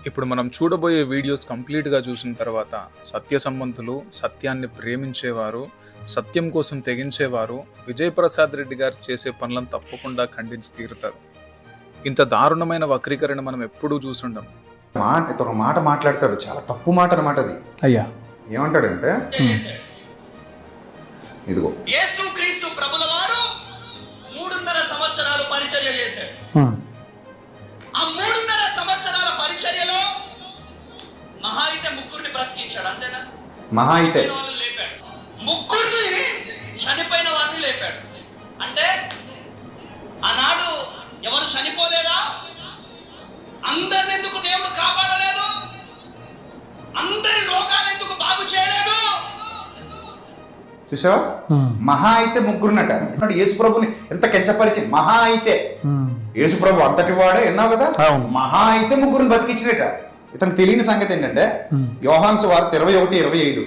ఇప్పుడు మనం చూడబోయే వీడియోస్ కంప్లీట్గా చూసిన తర్వాత సత్య సంబంధులు, సత్యాన్ని ప్రేమించేవారు, సత్యం కోసం తెగించేవారు విజయ్ ప్రసాద్ రెడ్డి గారు చేసే పనులను తప్పకుండా ఖండించి తీరుతారు. ఇంత దారుణమైన వక్రీకరణ మనం ఎప్పుడూ చూసుండం. ఇతను మాట మాట్లాడతాడు, చాలా తప్పు మాట అన్నమాట అది. అయ్యా ఏమంటాడంటే, ఇదిగో యేసుక్రీస్తు ప్రభుల వారు 3.5 సంవత్సరాలు పరిచర్య చేశాడు. ఆ 3.5 సంవత్సరాల పరిచర్యలో మహా అయితే 3 బ్రతికించాడు, అంతేనా? మహా అయితే వాళ్ళని లేపాడు, 3 చనిపోయిన వారిని లేపాడు. అంటే ఆనాడు ఎవరు చనిపోలేదా? అందరిని ఎందుకు దేవుడు కాపాడలేదు? అందరి రోగాలు ఎందుకు బాగు చేయలేదు? చూసావా? మహా అయితే 3నట. యేసు ప్రభుని ఎంత కెంచపరిచి మహా అయితే, యేసు ప్రభు అంతటి వాడే, విన్నావు కదా, మహా అయితే 3 బతికించినట. ఇతనికి తెలియని సంగతి ఏంటంటే, యోహాను సువార్త 21:25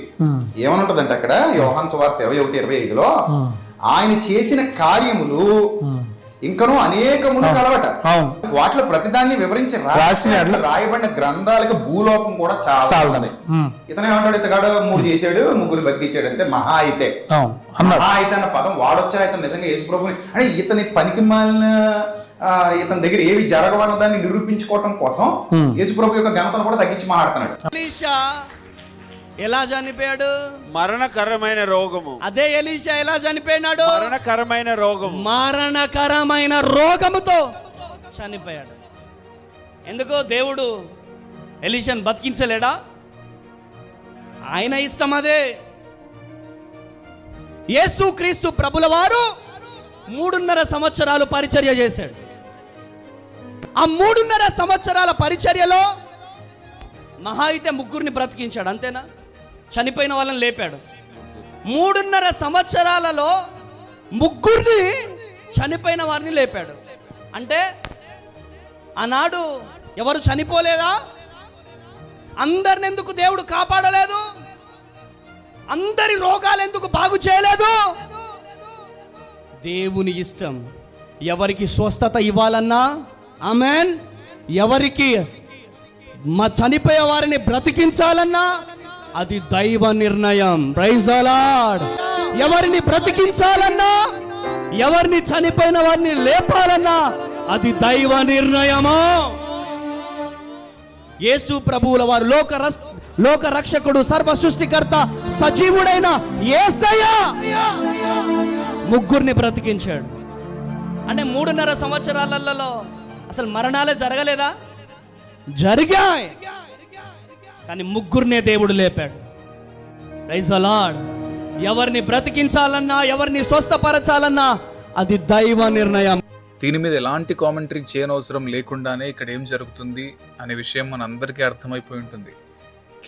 ఏమని ఉంటదంటే, అక్కడ యోహాను సువార్త 21:25లో ఆయన చేసిన కార్యములు ఇంకనూ అనేకములు కలవట, వాటిలో ప్రతిదాన్ని వివరించి రాయబడిన గ్రంథాలకు భూలోకం కూడా చాలా. ఇతను ఏమంటాడు, ఇతగాడు 3 చేశాడు, 3 బతికిచ్చాడు అంతే. మహా అయితే, మహా అయితే అన్న పదం వాడొచ్చా? ఇతను నిజంగా యేసు ప్రభుని అంటే ఇతని పనికి మాలిన ఇతని దగ్గర ఏవి జరగవన్న దాన్ని నిరూపించుకోవటం కోసం యేసు ప్రభు యొక్క ఘనతను కూడా తగ్గించి మాట్లాడుతున్నాడు. ఎలీషా ఎలా చనిపోయాడు? మరణకరమైన రోగము. అదే ఎలీషా ఎలా చనిపోయినాడు? మరణకరమైన రోగము. మరణకరమైన రోగముతో చనిపోయాడు. ఎందుకు దేవుడు ఎలీషాను బతికించలేడా? ఆయన ఇష్టం అదే. యేసుక్రీస్తు ప్రభుల వారు 3.5 సంవత్సరాలు పరిచర్య చేశాడు. ఆ 3.5 సంవత్సరాల పరిచర్యలో మహా అయితే 3 బ్రతికించాడు, అంతేనా? చనిపోయిన వాళ్ళని లేపాడు. 3.5 సంవత్సరాలలో 3 చనిపోయిన వారిని లేపాడు. అంటే ఆనాడు ఎవరు చనిపోలేదా? అందరిని ఎందుకు దేవుడు కాపాడలేదు? అందరి రోగాలు ఎందుకు బాగు చేయలేదు? దేవుని ఇష్టం. ఎవరికి స్వస్థత ఇవ్వాలన్నా, ఆమేన్, ఎవరికి చనిపోయే వారిని బ్రతికించాలన్నా అది దైవ నిర్ణయం. Praise the Lord. ఎవరిని బ్రతికించాలన్నా, ఎవరిని చనిపోయిన వారిని లేపాలన్నా అది దైవ నిర్ణయము. యేసు ప్రభువుల వారు లోక రక్షకుడు, సర్వ సృష్టికర్త, సజీవుడైన యేసయ్య 3 బ్రతికించాడు. అంటే 3.5 సంవత్సరాలలో అసలు మరణాలే జరగలేదా? జరిగాయి, కానీ 3 దేవుడు లేపాడు. Praise the Lord. ఎవరిని బ్రతికించాలన్నా, ఎవరిని స్వస్థపరచాలన్నా అది దైవ నిర్ణయం. దీని మీద ఎలాంటి కామెంటరీ చేయనవసరం లేకుండానే ఇక్కడ ఏం జరుగుతుంది అనే విషయం మన అందరికీ అర్థమైపోయి ఉంటుంది.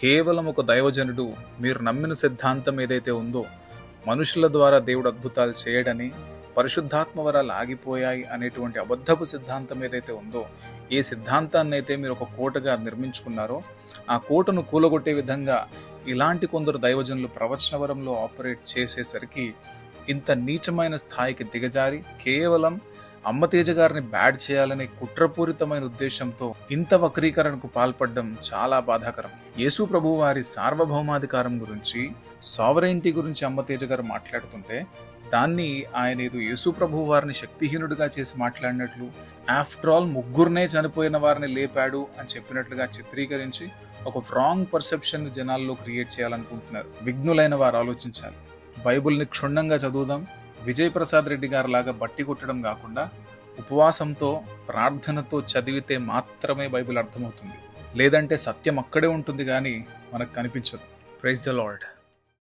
కేవలం ఒక దైవజనుడు మీరు నమ్మిన సిద్ధాంతం ఏదైతే ఉందో, మనుషుల ద్వారా దేవుడు అద్భుతాలు చేయడని, పరిశుద్ధాత్మ వరాలు ఆగిపోయాయి అనేటువంటి అబద్ధపు సిద్ధాంతం ఏదైతే ఉందో, ఏ సిద్ధాంతాన్ని అయితే మీరు ఒక కోటగా నిర్మించుకున్నారో ఆ కోటను కూలగొట్టే విధంగా ఇలాంటి కొందరు దైవజనులు ప్రవచన వరంలో ఆపరేట్ చేసేసరికి ఇంత నీచమైన స్థాయికి దిగజారి కేవలం అమ్మతేజ గారిని బ్యాడ్ చేయాలనే కుట్రపూరితమైన ఉద్దేశంతో ఇంత వక్రీకరణకు పాల్పడడం చాలా బాధాకరం. యేసు ప్రభు వారి సార్వభౌమాధికారం గురించి, సావరెయింటీ గురించి అమ్మతేజ గారు మాట్లాడుతుంటే దాన్ని ఆయన ఏదో యేసు ప్రభు వారిని శక్తిహీనుడిగా చేసి మాట్లాడినట్లు, ఆఫ్టర్ ఆల్ 3 చనిపోయిన వారిని లేపాడు అని చెప్పినట్లుగా చిత్రీకరించి ఒక రాంగ్ పర్సెప్షన్ జనాల్లో క్రియేట్ చేయాలనుకుంటున్నారు. విఘ్నులైన వారు ఆలోచించాలి. బైబిల్ని క్షుణ్ణంగా చదువుదాం. విజయ్ ప్రసాద్ రెడ్డి గారి లాగా బట్టి కొట్టడం కాకుండా ఉపవాసంతో, ప్రార్థనతో చదివితే మాత్రమే బైబిల్ అర్థమవుతుంది. లేదంటే సత్యం అక్కడే ఉంటుంది కానీ మనకు కనిపించదు. Praise the lord.